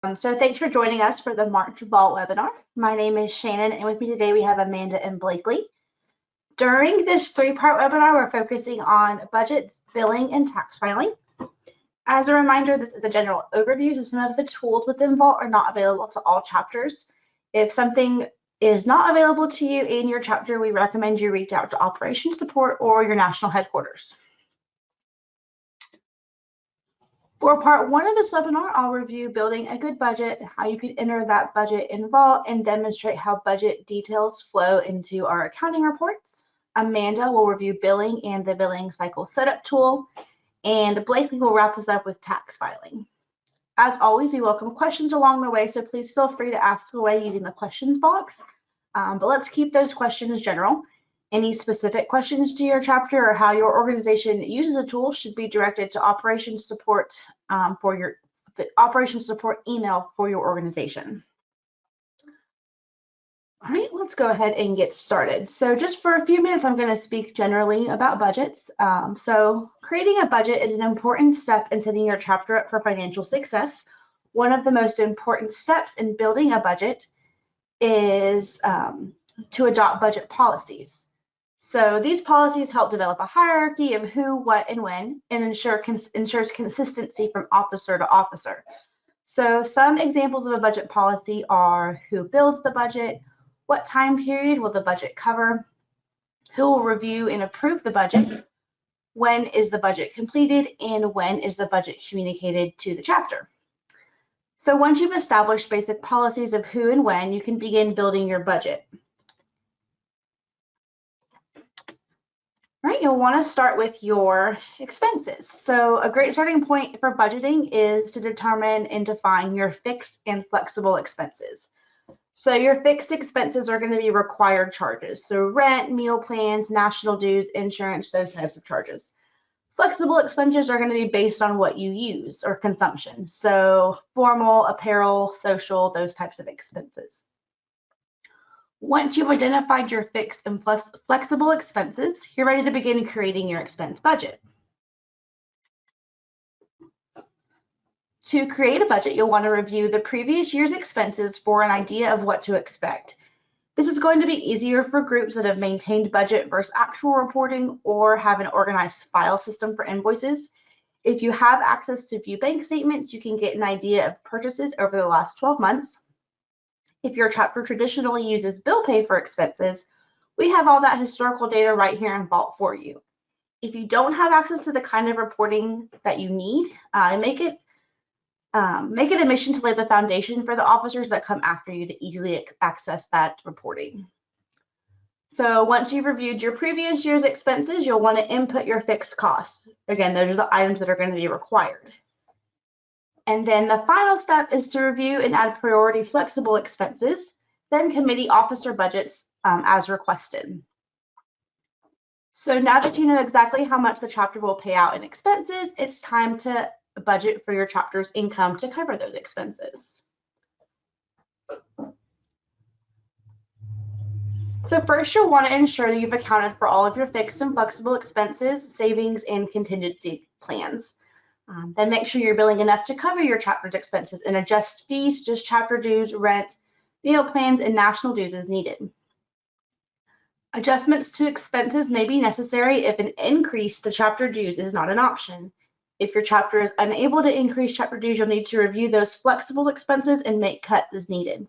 So thanks for joining us for the March Vault webinar. My name is Shannon, and with me today we have Amanda and Blakely. During this three-part webinar, we're focusing on budgets, billing, and tax filing. As a reminder, this is a general overview, so some of the tools within Vault are not available to all chapters. If something is not available to you in your chapter, we recommend you reach out to operations support or your national headquarters. For part one of this webinar, I'll review building a good budget, how you can enter that budget in Vault, and demonstrate how budget details flow into our accounting reports. Amanda will review billing and the billing cycle setup tool, and Blakely will wrap us up with tax filing. As always, we welcome questions along the way, so please feel free to ask away using the questions box. But let's keep those questions general. Any specific questions to your chapter or how your organization uses a tool should be directed to operations support for the operations support email for your organization. All right, let's go ahead and get started. So just for a few minutes, I'm going to speak generally about budgets. So creating a budget is an important step in setting your chapter up for financial success. One of the most important steps in building a budget is to adopt budget policies. So these policies help develop a hierarchy of who, what, and when, and ensures consistency from officer to officer. So some examples of a budget policy are who builds the budget, what time period will the budget cover, who will review and approve the budget, when is the budget completed, and when is the budget communicated to the chapter. So once you've established basic policies of who and when, you can begin building your budget. Right, you'll want to start with your expenses. So a great starting point for budgeting is to determine and define your fixed and flexible expenses. So your fixed expenses are going to be required charges. So rent, meal plans, national dues, insurance, those types of charges. Flexible expenses are going to be based on what you use or consumption. So formal, apparel, social, those types of expenses. Once you've identified your fixed and flexible expenses, you're ready to begin creating your expense budget. To create a budget, you'll want to review the previous year's expenses for an idea of what to expect. This is going to be easier for groups that have maintained budget versus actual reporting or have an organized file system for invoices. If you have access to view bank statements, you can get an idea of purchases over the last 12 months. If your chapter traditionally uses bill pay for expenses, we have all that historical data right here in Vault for you. If you don't have access to the kind of reporting that you need, make it a mission to lay the foundation for the officers that come after you to easily access that reporting. So once you've reviewed your previous year's expenses, you'll want to input your fixed costs. Again, those are the items that are going to be required. And then the final step is to review and add priority flexible expenses, then committee officer budgets as requested. So now that you know exactly how much the chapter will pay out in expenses, it's time to budget for your chapter's income to cover those expenses. So first, you'll want to ensure that you've accounted for all of your fixed and flexible expenses, savings, and contingency plans. Then make sure you're billing enough to cover your chapter's expenses and adjust fees, just chapter dues, rent, meal plans, and national dues as needed. Adjustments to expenses may be necessary if an increase to chapter dues is not an option. If your chapter is unable to increase chapter dues, you'll need to review those flexible expenses and make cuts as needed.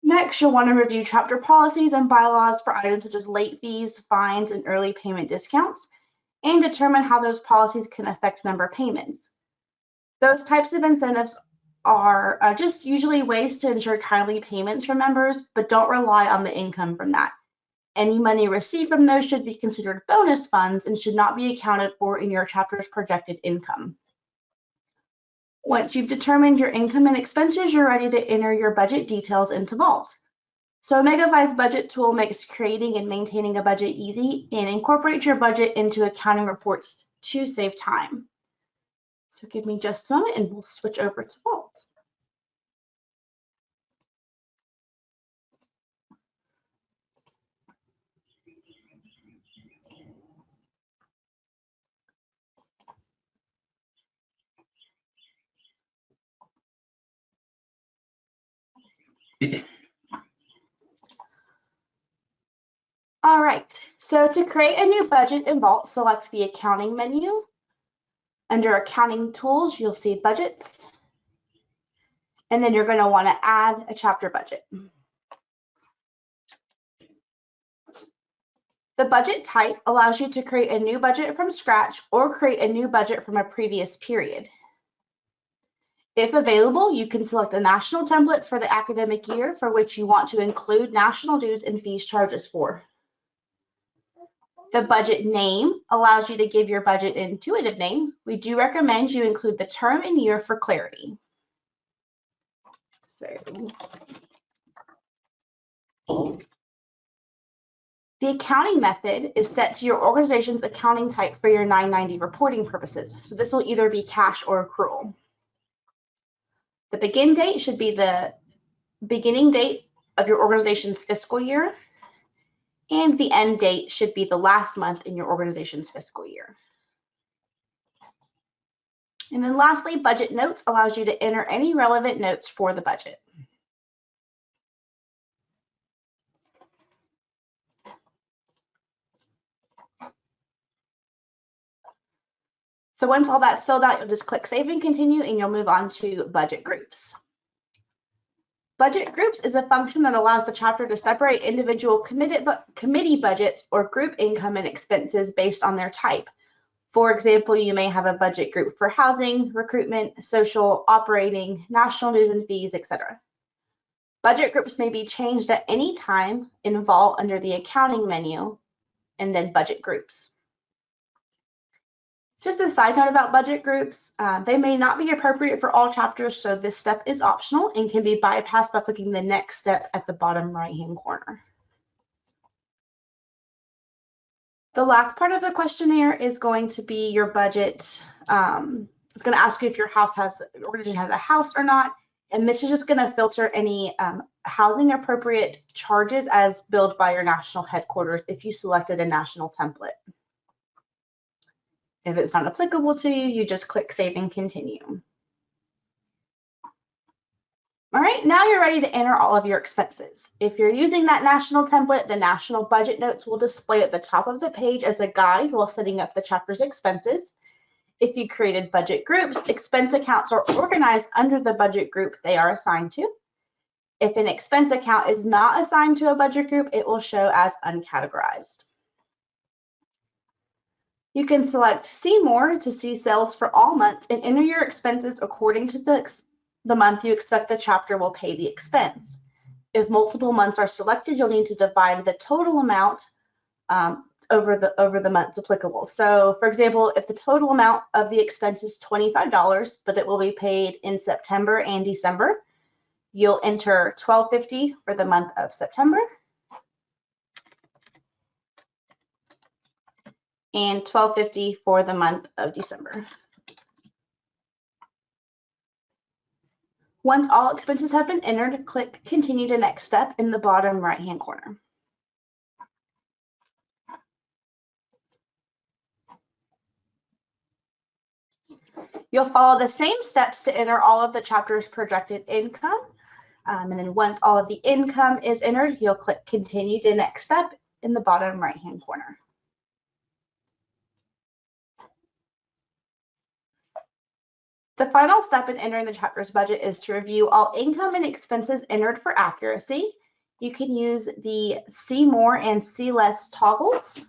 Next, you'll want to review chapter policies and bylaws for items such as late fees, fines, and early payment discounts, and determine how those policies can affect member payments. Those types of incentives are just usually ways to ensure timely payments from members, but don't rely on the income from that. Any money received from those should be considered bonus funds and should not be accounted for in your chapter's projected income. Once you've determined your income and expenses, you're ready to enter your budget details into Vault. So Megavise budget tool makes creating and maintaining a budget easy and incorporates your budget into accounting reports to save time. So give me just a moment and we'll switch over to Vault. All right, so to create a new budget in Vault, select the accounting menu. Under accounting tools, you'll see budgets. And then you're going to want to add a chapter budget. The budget type allows you to create a new budget from scratch or create a new budget from a previous period. If available, you can select a national template for the academic year for which you want to include national dues and fees charges for. The budget name allows you to give your budget an intuitive name. We do recommend you include the term and year for clarity. So, the accounting method is set to your organization's accounting type for your 990 reporting purposes. So this will either be cash or accrual. The begin date should be the beginning date of your organization's fiscal year, and the end date should be the last month in your organization's fiscal year. And then lastly, budget notes allows you to enter any relevant notes for the budget. So once all that's filled out, you'll just click Save and Continue, and you'll move on to budget groups. Budget groups is a function that allows the chapter to separate individual committee budgets or group income and expenses based on their type. For example, you may have a budget group for housing, recruitment, social, operating, national dues and fees, etc. Budget groups may be changed at any time in Vault under the accounting menu, and then budget groups. Just a side note about budget groups, they may not be appropriate for all chapters, so this step is optional and can be bypassed by clicking the next step at the bottom right-hand corner. The last part of the questionnaire is going to be your budget. It's going to ask you if your organization has a house or not, and this is just going to filter any housing appropriate charges as billed by your national headquarters if you selected a national template. If it's not applicable to you, you just click Save and Continue. All right, now you're ready to enter all of your expenses. If you're using that national template, the national budget notes will display at the top of the page as a guide while setting up the chapter's expenses. If you created budget groups, expense accounts are organized under the budget group they are assigned to. If an expense account is not assigned to a budget group, it will show as uncategorized. You can select See More to see sales for all months and enter your expenses according to the month you expect the chapter will pay the expense. If multiple months are selected, you'll need to divide the total amount over the months applicable. So for example, if the total amount of the expense is $25, but it will be paid in September and December, you'll enter $12.50 for the month of September and $12.50 for the month of December. Once all expenses have been entered, click Continue to Next Step in the bottom right-hand corner. You'll follow the same steps to enter all of the chapter's projected income. And then once all of the income is entered, you'll click Continue to Next Step in the bottom right-hand corner. The final step in entering the chapter's budget is to review all income and expenses entered for accuracy. You can use the See More and See Less toggles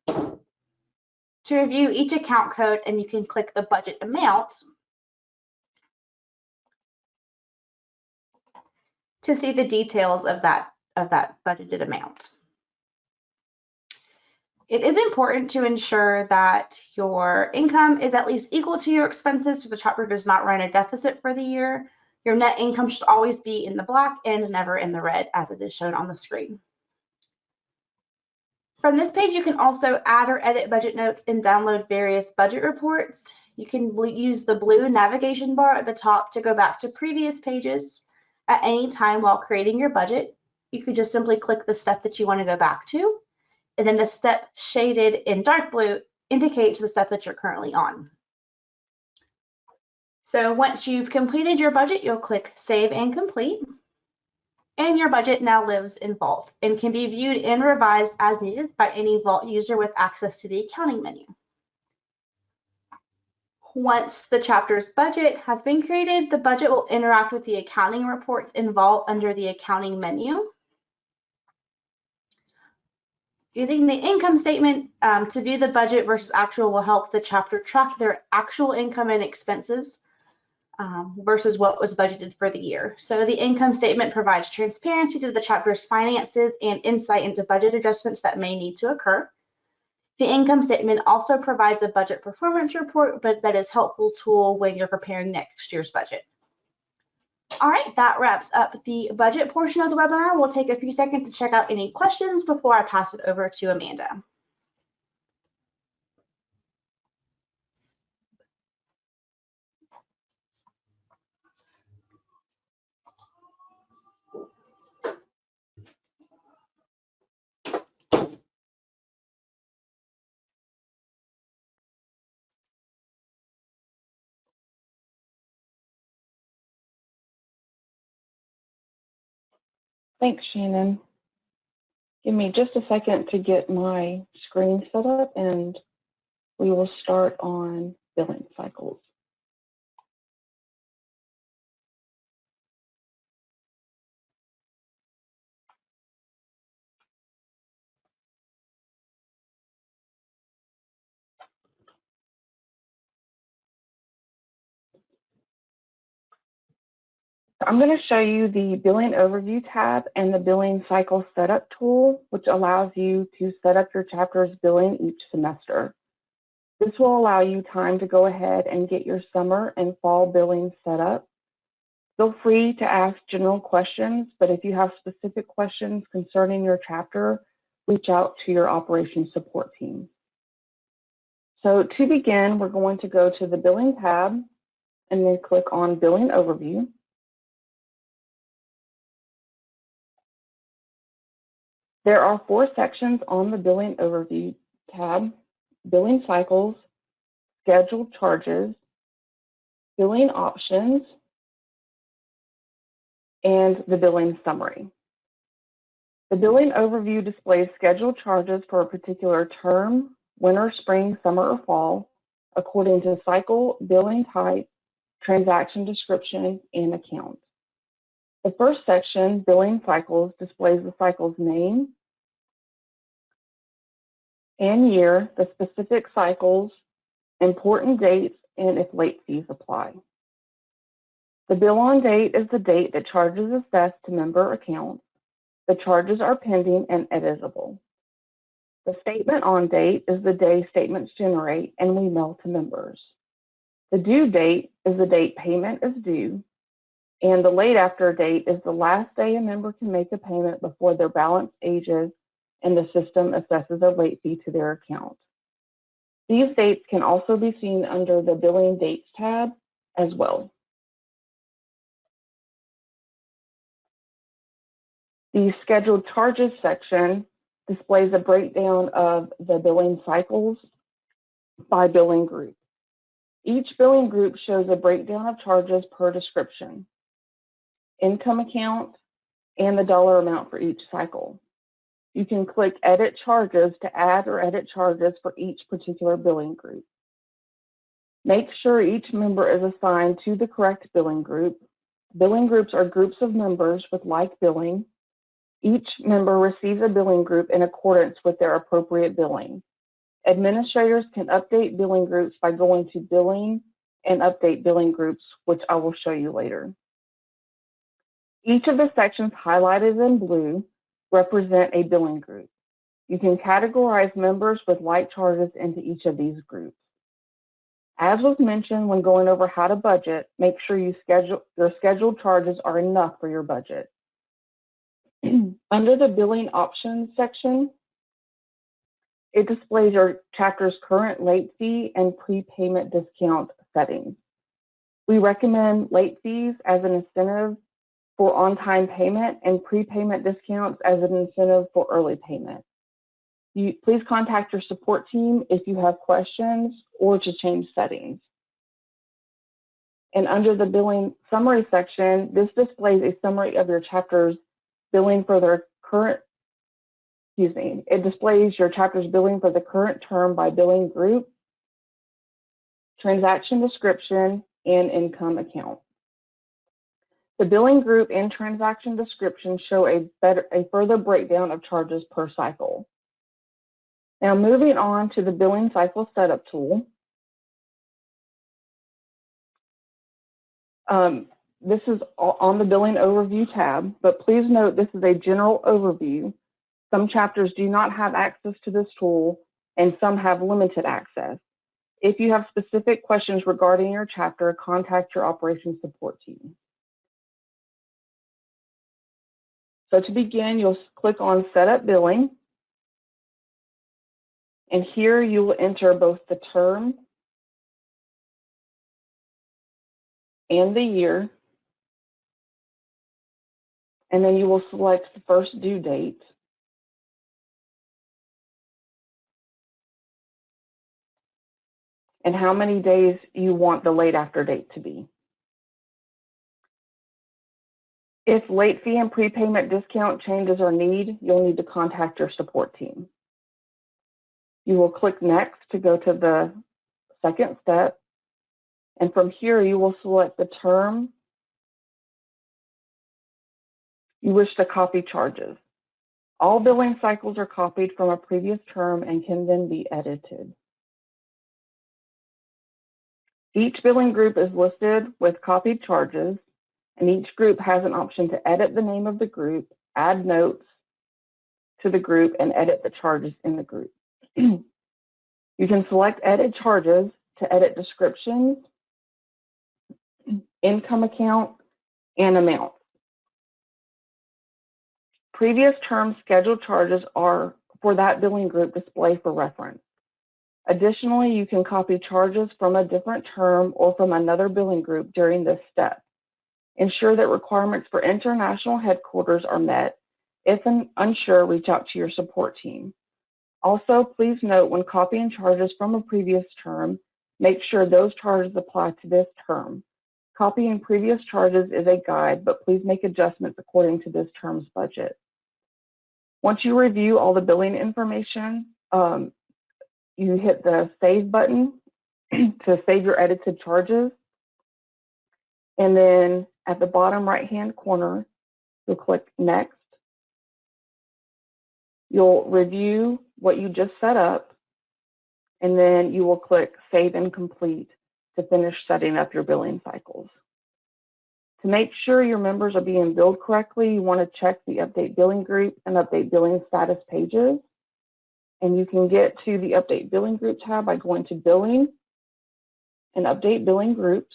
to review each account code, and you can click the budget amount to see the details of that budgeted amount. It is important to ensure that your income is at least equal to your expenses so the chapter does not run a deficit for the year. Your net income should always be in the black and never in the red as it is shown on the screen. From this page, you can also add or edit budget notes and download various budget reports. You can use the blue navigation bar at the top to go back to previous pages at any time while creating your budget. You could just simply click the step that you want to go back to, and then the step shaded in dark blue indicates the step that you're currently on. So once you've completed your budget, you'll click Save and Complete. And your budget now lives in Vault and can be viewed and revised as needed by any Vault user with access to the accounting menu. Once the chapter's budget has been created, the budget will interact with the accounting reports in Vault under the accounting menu. Using the income statement to view the budget versus actual will help the chapter track their actual income and expenses versus what was budgeted for the year. So the income statement provides transparency to the chapter's finances and insight into budget adjustments that may need to occur. The income statement also provides a budget performance report, but that is a helpful tool when you're preparing next year's budget. All right, that wraps up the budget portion of the webinar. We'll take a few seconds to check out any questions before I pass it over to Amanda. Thanks, Shannon. Give me just a second to get my screen set up and we will start on billing cycles. I'm going to show you the billing overview tab and the billing cycle setup tool, which allows you to set up your chapter's billing each semester. This will allow you time to go ahead and get your summer and fall billing set up. Feel free to ask general questions, but if you have specific questions concerning your chapter, reach out to your operations support team. So to begin, we're going to go to the billing tab and then click on billing overview. There are 4 sections on the billing overview tab: billing cycles, scheduled charges, billing options, and the billing summary. The billing overview displays scheduled charges for a particular term, winter, spring, summer, or fall, according to cycle, billing type, transaction description, and account. The first section, billing cycles, displays the cycle's name and year, the specific cycles, important dates, and if late fees apply. The bill on date is the date that charges assessed to member accounts. The charges are pending and editable. The statement on date is the day statements generate and we mail to members. The due date is the date payment is due, and the late after date is the last day a member can make a payment before their balance ages and the system assesses a late fee to their account. These dates can also be seen under the Billing Dates tab as well. The Scheduled Charges section displays a breakdown of the billing cycles by billing group. Each billing group shows a breakdown of charges per description, income account, and the dollar amount for each cycle. You can click Edit Charges to add or edit charges for each particular billing group. Make sure each member is assigned to the correct billing group. Billing groups are groups of members with like billing. Each member receives a billing group in accordance with their appropriate billing. Administrators can update billing groups by going to Billing and Update Billing Groups, which I will show you later. Each of the sections highlighted in blue represent a billing group. You can categorize members with like charges into each of these groups. As was mentioned when going over how to budget, make sure your scheduled charges are enough for your budget. Under the Billing Options section, it displays your chapter's current late fee and prepayment discount settings. We recommend late fees as an incentive for on-time payment and prepayment discounts as an incentive for early payment. Please contact your support team if you have questions or to change settings. And under the Billing Summary section, this displays a summary of your chapter's billing for their current, it displays your chapter's billing for the current term by billing group, transaction description, and income account. The billing group and transaction description show a further breakdown of charges per cycle. Now moving on to the billing cycle setup tool. This is on the billing overview tab, but please note this is a general overview. Some chapters do not have access to this tool and some have limited access. If you have specific questions regarding your chapter, contact your operations support team. So to begin, you'll click on Setup Billing. And here you will enter both the term and the year. And then you will select the first due date. And how many days you want the late after date to be. If late fee and prepayment discount changes are needed, you'll need to contact your support team. You will click Next to go to the second step. And from here, you will select the term you wish to copy charges. All billing cycles are copied from a previous term and can then be edited. Each billing group is listed with copied charges, and each group has an option to edit the name of the group, add notes to the group, and edit the charges in the group. You can select Edit Charges to edit descriptions, income account, and amount. Previous term scheduled charges are for that billing group display for reference. Additionally, you can copy charges from a different term or from another billing group during this step. Ensure that requirements for international headquarters are met. If unsure, reach out to your support team. Also, please note when copying charges from a previous term, make sure those charges apply to this term. Copying previous charges is a guide, but please make adjustments according to this term's budget. Once you review all the billing information, you hit the Save button to save your edited charges. And then at the bottom right-hand corner, you'll click Next. You'll review what you just set up, and then you will click Save and Complete to finish setting up your billing cycles. To make sure your members are being billed correctly, you want to check the Update Billing Group and Update Billing Status pages. And you can get to the Update Billing Group tab by going to Billing and Update Billing Groups.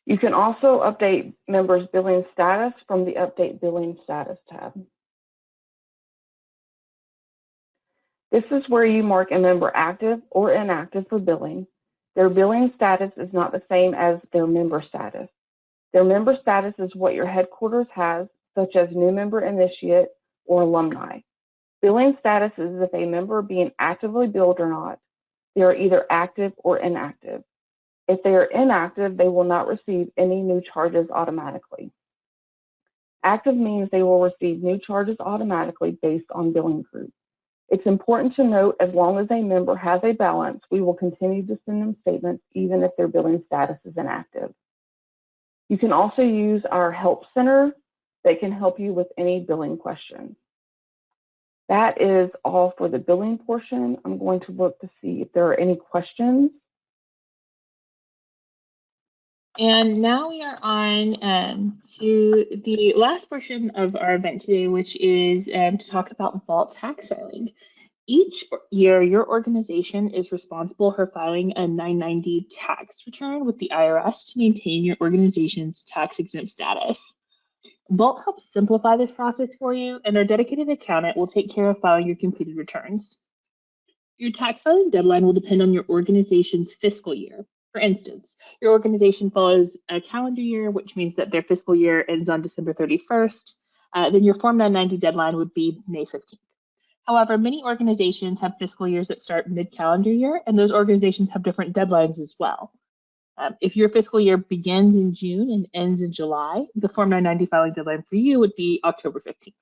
You can also update members' billing status from the Update Billing Status tab. This is where you mark a member active or inactive for billing. Their billing status is not the same as their member status. Their member status is what your headquarters has, such as new member initiate or alumni. Billing status is if a member being actively billed or not. They are either active or inactive. If they are inactive, they will not receive any new charges automatically. Active means they will receive new charges automatically based on billing group. It's important to note, as long as a member has a balance, we will continue to send them statements even if their billing status is inactive. You can also use our Help Center that can help you with any billing questions. That is all for the billing portion. I'm going to look to see if there are any questions. And now we are on to the last portion of our event today, which is to talk about vault tax filing. Each year, your organization is responsible for filing a 990 tax return with the IRS to maintain your organization's tax-exempt status. Vault helps simplify this process for you, and our dedicated accountant will take care of filing your completed returns. Your tax filing deadline will depend on your organization's fiscal year. For instance, your organization follows a calendar year, which means that their fiscal year ends on December 31st. Then your Form 990 deadline would be May 15th. However, many organizations have fiscal years that start mid-calendar year, and those organizations have different deadlines as well. If your fiscal year begins in June and ends in July, the Form 990 filing deadline for you would be October 15th.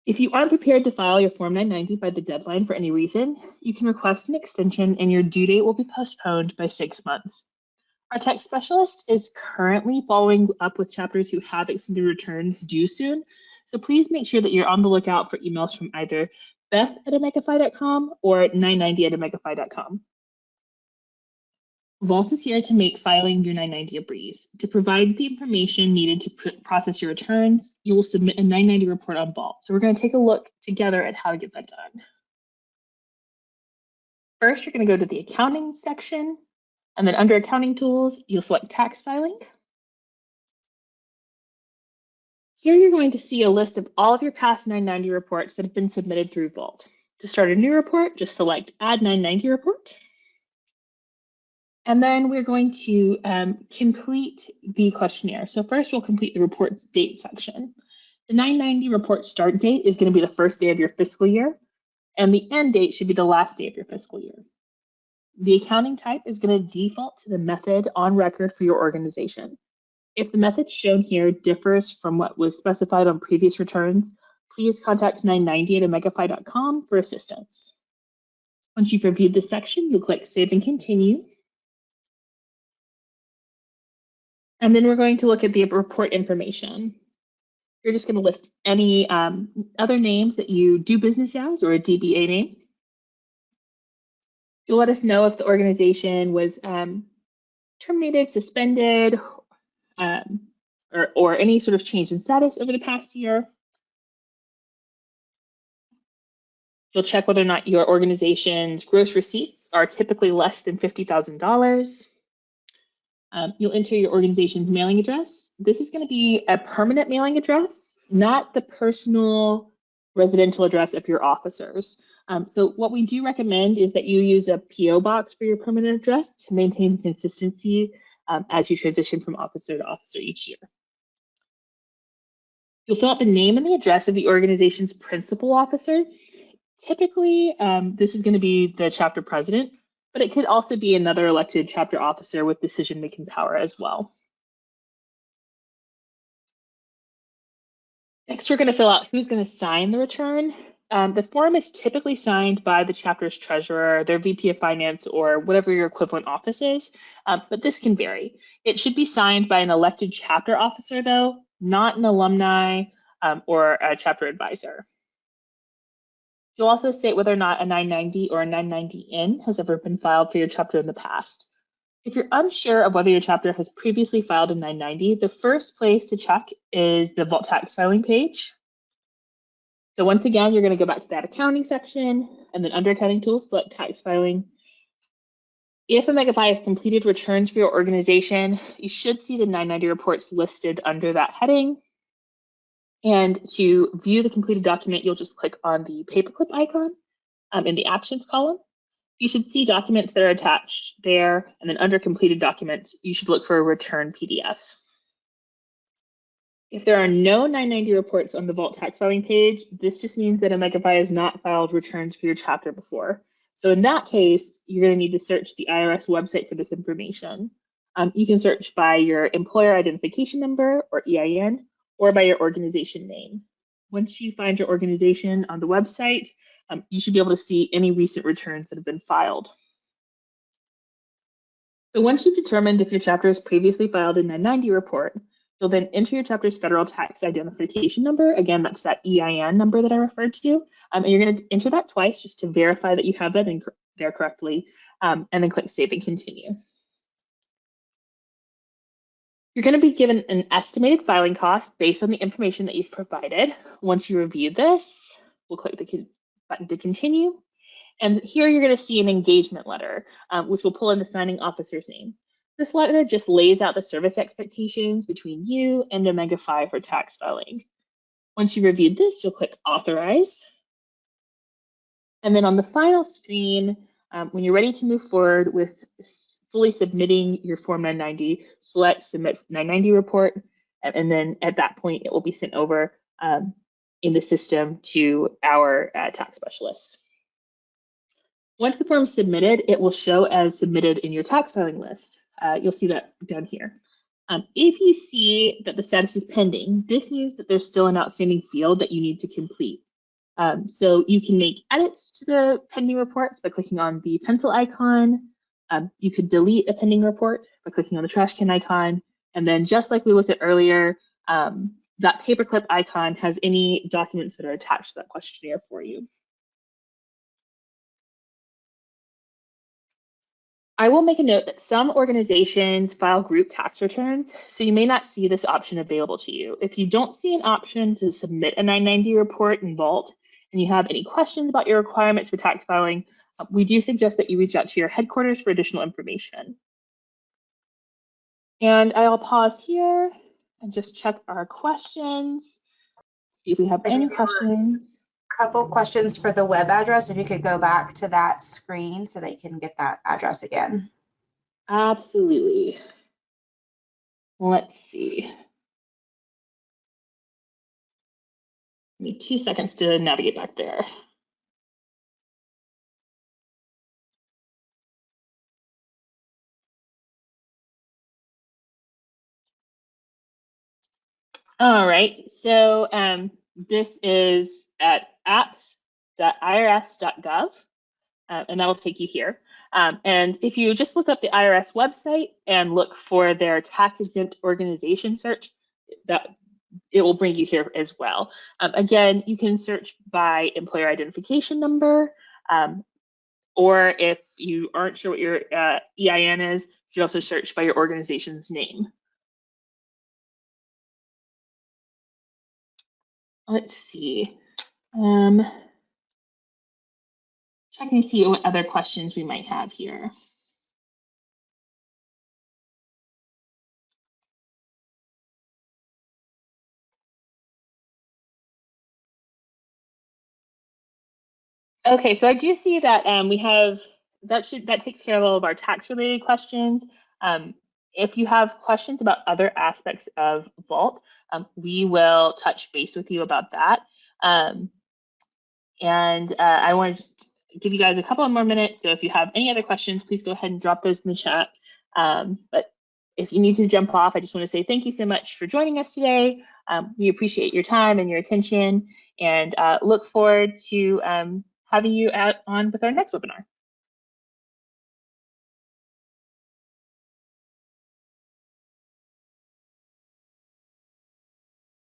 If you aren't prepared to file your Form 990 by the deadline for any reason, you can request an extension and your due date will be postponed by 6 months. Our tax specialist is currently following up with chapters who have extended returns due soon, so please make sure that you're on the lookout for emails from either beth@omegafy.com or 990@omegafy.com. Vault is here to make filing your 990 a breeze. To provide the information needed to process your returns, you will submit a 990 report on Vault. So we're going to take a look together at how to get that done. First, you're going to go to the accounting section, and then under accounting tools, you'll select tax filing. Here you're going to see a list of all of your past 990 reports that have been submitted through Vault. To start a new report, just select Add 990 Report. And then we're going to complete the questionnaire. So first we'll complete the report's date section. The 990 report start date is going to be the first day of your fiscal year, and the end date should be the last day of your fiscal year. The accounting type is going to default to the method on record for your organization. If the method shown here differs from what was specified on previous returns, please contact 990@omegafy.com for assistance. Once you've reviewed this section, you'll click Save and Continue. And then we're going to look at the report information. You're just going to list any other names that you do business as or a DBA name. You'll let us know if the organization was terminated, suspended, or any sort of change in status over the past year. You'll check whether or not your organization's gross receipts are typically less than $50,000. You'll enter your organization's mailing address. This is going to be a permanent mailing address, not the personal residential address of your officers. So what we do recommend is that you use a PO box for your permanent address to maintain consistency as you transition from officer to officer each year. You'll fill out the name and the address of the organization's principal officer. Typically, this is going to be the chapter president, but it could also be another elected chapter officer with decision-making power as well. Next, we're going to fill out who's going to sign the return. The form is typically signed by the chapter's treasurer, their VP of finance, or whatever your equivalent office is, but this can vary. It should be signed by an elected chapter officer, though, not an alumni or a chapter advisor. You'll also state whether or not a 990 or a 990N has ever been filed for your chapter in the past. If you're unsure of whether your chapter has previously filed a 990, the first place to check is the Vault tax filing page. So once again, you're going to go back to that accounting section, and then under accounting tools, select tax filing. If Omegafy has completed returns for your organization, you should see the 990 reports listed under that heading. And to view the completed document, you'll just click on the paperclip icon in the actions column. You should see documents that are attached there, and then under completed documents, you should look for a return PDF. If there are no 990 reports on the Vault tax filing page, this just means that Omegafy has not filed returns for your chapter before. So in that case, you're going to need to search the IRS website for this information. You can search by your employer identification number, or EIN, or by your organization name. Once you find your organization on the website, you should be able to see any recent returns that have been filed. So once you've determined if your chapter has previously filed a 990 report, you'll then enter your chapter's federal tax identification number. Again, that's that EIN number that I referred to. And you're going to enter that twice just to verify that you have that in there correctly, and then click Save and Continue. You're going to be given an estimated filing cost based on the information that you've provided. Once you review this, we'll click the button to continue. And here you're going to see an engagement letter, which will pull in the signing officer's name. This letter just lays out the service expectations between you and Omegafy for tax filing. Once you review this, you'll click Authorize. And then on the final screen, when you're ready to move forward with fully submitting your Form 990, select Submit 990 Report, and then at that point, it will be sent over in the system to our tax specialist. Once the form is submitted, it will show as submitted in your tax filing list. you'll see that down here. If you see that the status is pending, this means that there's still an outstanding field that you need to complete. So you can make edits to the pending reports by clicking on the pencil icon. You could delete a pending report by clicking on the trash can icon. And then just like we looked at earlier, that paperclip icon has any documents that are attached to that questionnaire for you. I will make a note that some organizations file group tax returns, so you may not see this option available to you. If you don't see an option to submit a 990 report in Vault and you have any questions about your requirements for tax filing, we do suggest that you reach out to your headquarters for additional information. And I'll pause here and just check our questions, see if we have any questions. Couple questions for the web address. If you could go back to that screen so they can get that address again. Absolutely. Let's see. Give me 2 seconds to navigate back there. All right, so this is at apps.irs.gov, and that'll take you here. And if you just look up the IRS website and look for their tax-exempt organization search, that it will bring you here as well. Again, you can search by employer identification number, or if you aren't sure what your EIN is, you can also search by your organization's name. Let's see. Checking to see what other questions we might have here. Okay, so I do see that we have that takes care of all of our tax related questions. If you have questions about other aspects of Vault, we will touch base with you about that. And I want to just give you guys a couple of more minutes. So if you have any other questions, please go ahead and drop those in the chat. But if you need to jump off, I just want to say thank you so much for joining us today. We appreciate your time and your attention, and look forward to having you on with our next webinar.